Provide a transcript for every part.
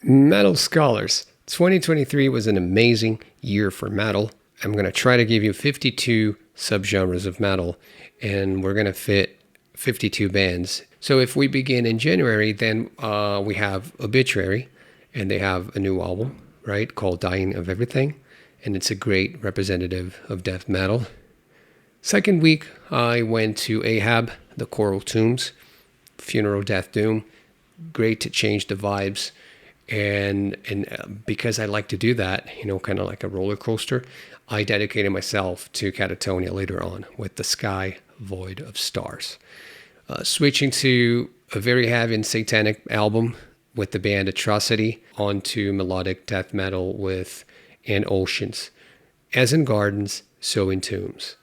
Metal Scholars. 2023 was an amazing year for metal. I'm going to try to give you 52 subgenres of metal, and we're going to fit 52 bands. So if we begin in January, then we have Obituary, and they have a new album, right, called Dying of Everything, and it's a great representative of death metal. Second week, I went to Ahab, the Choral Tombs, Funeral Death Doom. Great to change the vibes. And because I like to do that, kind of like a roller coaster, I dedicated myself to Katatonia later on with The Sky Void of Stars. Switching to a very heavy and satanic album with the band Atrocity, onto melodic death metal with And Oceans. As in gardens, so in tombs.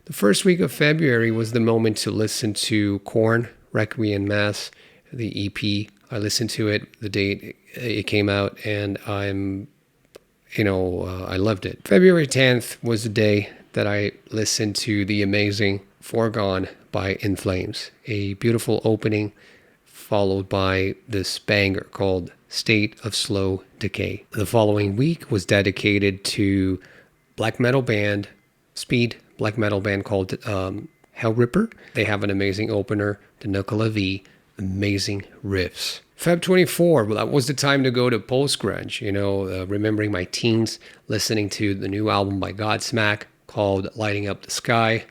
The first week of February was the moment to listen to Korn, Requiem Mass, the EP. I listened to it the day it came out, and I loved it. February 10th was the day that I listened to the amazing Foregone by In Flames, a beautiful opening followed by this banger called State of Slow Decay. The following week was dedicated to black metal band, speed black metal band called Hellripper. They have an amazing opener, the Nicola V, amazing riffs. Feb 24, well, that was the time to go to post-grunge, remembering my teens, listening to the new album by Godsmack called Lighting Up the Sky.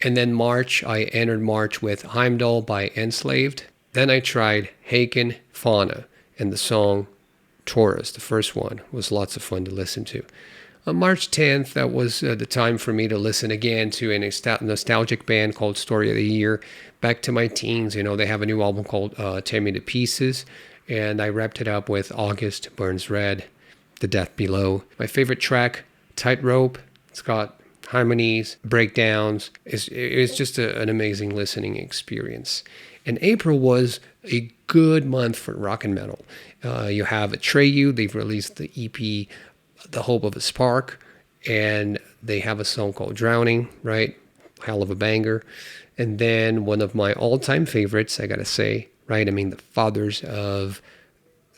And then March, I entered March with Heimdall by Enslaved. Then I tried Haken Fauna, and the song Taurus, the first one, was lots of fun to listen to. On March 10th, that was the time for me to listen again to a nostalgic band called Story of the Year. Back to my teens, they have a new album called Tear Me to Pieces, and I wrapped it up with August Burns Red, The Death Below. My favorite track, Tightrope. It's got harmonies, breakdowns. It's just an amazing listening experience. And April was a good month for rock and metal. You have Atreyu. They've released the EP The Hope of a Spark, and they have a song called Drowning, right? Hell of a banger. And then one of my all-time favorites, I gotta say, right? The fathers of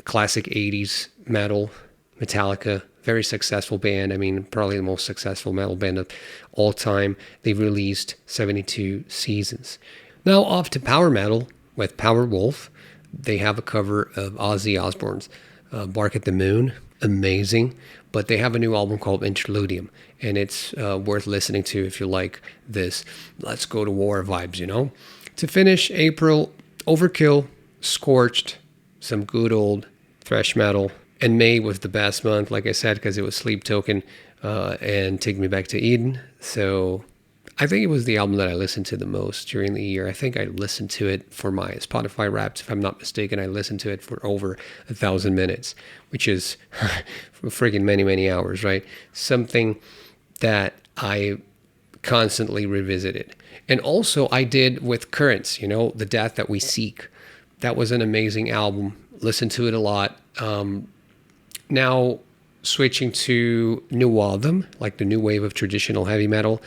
classic 80s metal, Metallica, very successful band. Probably the most successful metal band of all time. They've released 72 seasons. Now off to power metal with Powerwolf. They have a cover of Ozzy Osbourne's Bark at the Moon. Amazing. But they have a new album called Interludium, and it's worth listening to if you like this let's go to war vibes, To finish April, Overkill, Scorched, some good old thrash metal. And May was the best month, like I said, because it was Sleep Token and Take Me Back to Eden. So I think it was the album that I listened to the most during the year. I think I listened to it for my Spotify Wrapped. If I'm not mistaken, I listened to it for over 1,000 minutes, which is freaking many, many hours, right? Something that I constantly revisited. And also I did with Currents, The Death That We Seek. That was an amazing album. Listened to it a lot. Now switching to New Autumn, like the new wave of traditional heavy metal,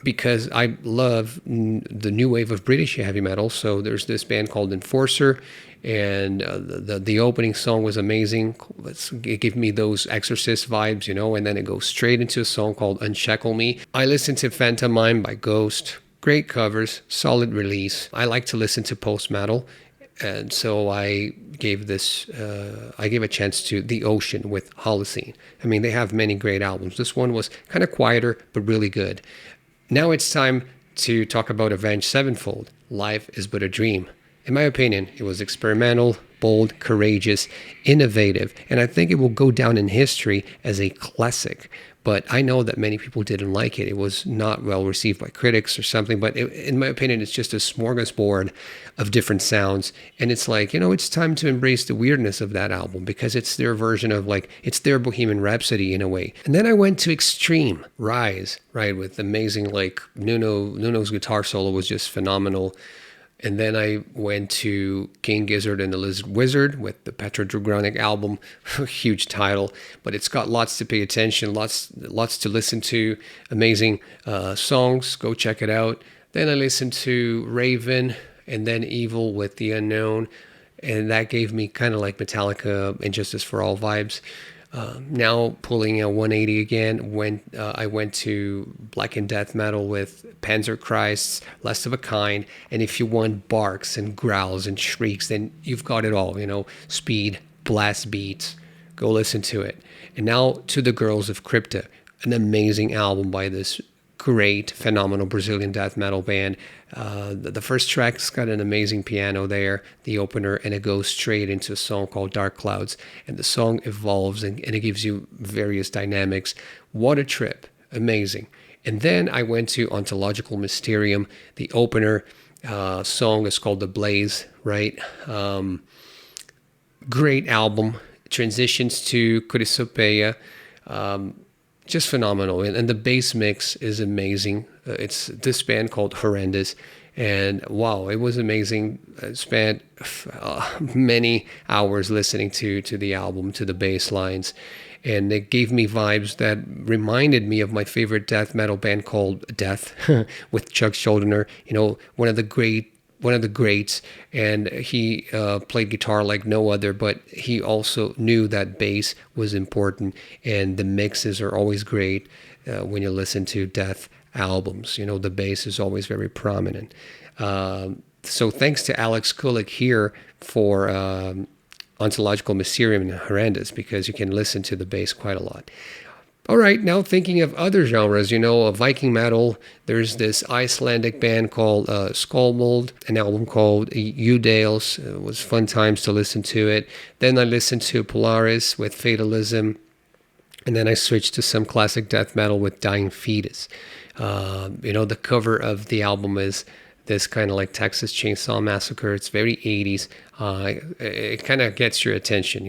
because I love the new wave of British heavy metal. So there's this band called Enforcer, and the opening song was amazing. It gave me those Exorcist vibes, and then it goes straight into a song called Unshackle Me. I listened to Phantom Mine by Ghost. Great covers, solid release. I like to listen to post-metal, and so I gave a chance to The Ocean with Holocene. They have many great albums. This one was kind of quieter, but really good. Now it's time to talk about Avenged Sevenfold, Life is But a Dream. In my opinion, it was experimental, bold, courageous, innovative, and I think it will go down in history as a classic. But I know that many people didn't like it. It was not well received by critics or something, but in my opinion, it's just a smorgasbord of different sounds. And it's like, it's time to embrace the weirdness of that album, because it's their version of it's their Bohemian Rhapsody in a way. And then I went to Extreme, Rise, right, with amazing, Nuno's guitar solo was just phenomenal. And then I went to King Gizzard and the Lizard Wizard with the Petrodragonic album. Huge title, but it's got lots to pay attention, lots to listen to, amazing songs. Go check it out. Then I listened to Raven, and then Evil with The Unknown. and that gave me kind of like Metallica and Justice for All vibes. Now pulling a 180 again, when I went to Black and Death Metal with Panzerchrist, Less of a Kind, and if you want barks and growls and shrieks, then you've got it all, speed, blast beats, go listen to it. And now to the Girls of Crypta, an amazing album by this great, phenomenal Brazilian death metal band. The first track's got an amazing piano there, the opener, and it goes straight into a song called Dark Clouds. And the song evolves and it gives you various dynamics. What a trip. Amazing. And then I went to Ontological Mysterium. The opener song is called The Blaze, right? Great album. Transitions to Curisopeia. Just phenomenal, and the bass mix is amazing. It's this band called Horrendous, and wow, it was amazing. I spent many hours listening to the album, to the bass lines, and it gave me vibes that reminded me of my favorite death metal band called Death with Chuck Schuldiner. One of the greats, and he played guitar like no other, but he also knew that bass was important, and the mixes are always great when you listen to death albums. The bass is always very prominent. So thanks to Alex Kulik here for Ontological Mysterium and Horrendous, because you can listen to the bass quite a lot. All right, now thinking of other genres, Viking metal, there's this Icelandic band called Skullmold, an album called Udales. It was fun times to listen to it. Then I listened to Polaris with Fatalism, and then I switched to some classic death metal with Dying Fetus. The cover of the album is this kind of like Texas Chainsaw Massacre. It's very 80s. It kind of gets your attention,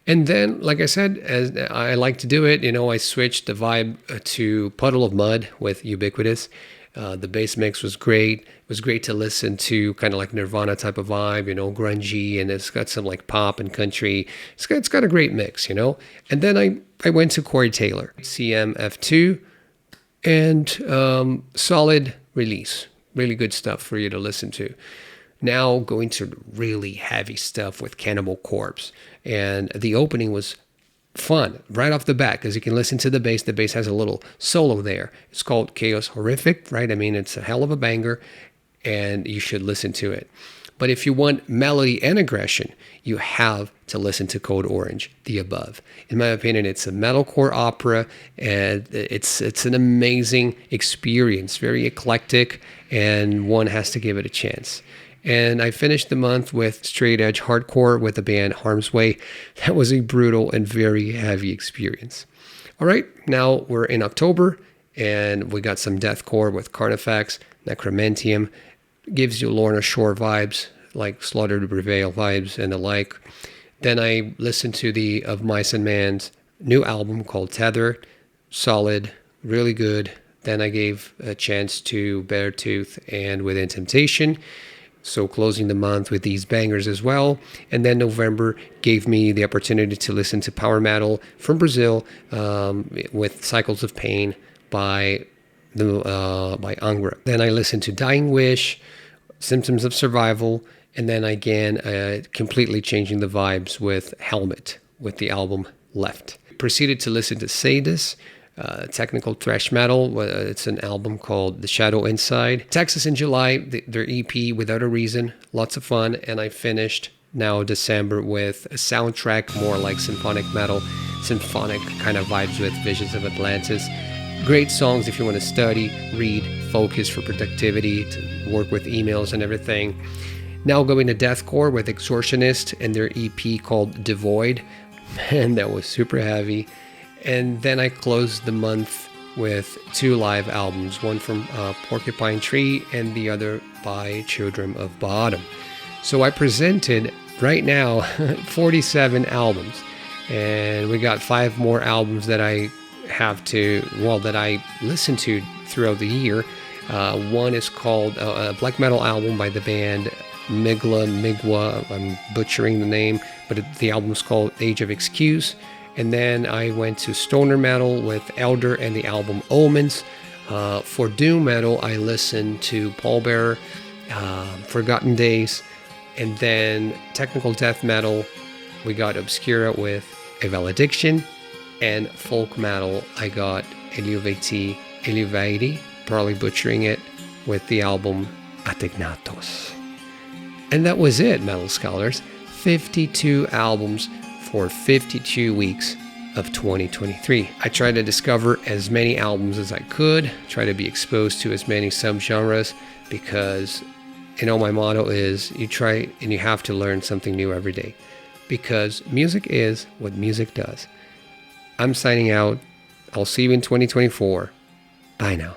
And then, like I said, as I like to do it, I switched the vibe to Puddle of Mud with Ubiquitous. The bass mix was great. It was great to listen to, kind of like Nirvana type of vibe, grungy, and it's got some like pop and country. It's got a great mix, And then I went to Corey Taylor, CMF2, and solid release. Really good stuff for you to listen to. Now going to really heavy stuff with Cannibal Corpse. And the opening was fun right off the bat because you can listen to the bass. The bass has a little solo there. It's called Chaos Horrific, right? I mean, it's a hell of a banger and you should listen to it. But if you want melody and aggression, you have to listen to Code Orange, The Above. In my opinion, it's a metalcore opera, and it's an amazing experience, very eclectic, and one has to give it a chance. And I finished the month with straight edge hardcore with the band Harm's Way. That was a brutal and very heavy experience. All right, now we're in October, and we got some deathcore with Carnifex, Necromentium. Gives you Lorna Shore vibes, like Slaughter to Prevail vibes and the like. Then I listened to the Of Mice and Man's new album called Tether. Solid, really good. Then I gave a chance to Beartooth and Within Temptation. So closing the month with these bangers as well. And then November gave me the opportunity to listen to power metal from Brazil with Cycles of Pain by Angra. Then I listened to Dying Wish, Symptoms of Survival, and then again completely changing the vibes with Helmet with the album Left. Proceeded to listen to Sadis, technical thrash metal. It's an album called The Shadow Inside. Texas in July, their EP Without a Reason, lots of fun. And I finished now December with a soundtrack more like symphonic metal, symphonic kind of vibes with Visions of Atlantis. Great songs if you want to study, read, focus for productivity, to work with emails and everything. Now going to deathcore with Extortionist and their EP called Devoid. Man, that was super heavy. And then I closed the month with 2 live albums, one from Porcupine Tree and the other by Children of Bodom. So I presented right now 47 albums, and we got 5 more albums that I listen to throughout the year. One is called a black metal album by the band Migwa. I'm butchering the name, but the album is called Age of Excuse. And then I went to stoner metal with Elder and the album Omens. For doom metal, I listened to Pallbearer, Forgotten Days, And then technical death metal, we got Obscura with A Valediction. And folk metal, I got Eliuvaiti, probably butchering it, with the album Atignatos. And that was it, Metal Scholars. 52 albums for 52 weeks of 2023. I tried to discover as many albums as I could, try to be exposed to as many subgenres, because, my motto is you try and you have to learn something new every day, because music is what music does. I'm signing out. I'll see you in 2024. Bye now.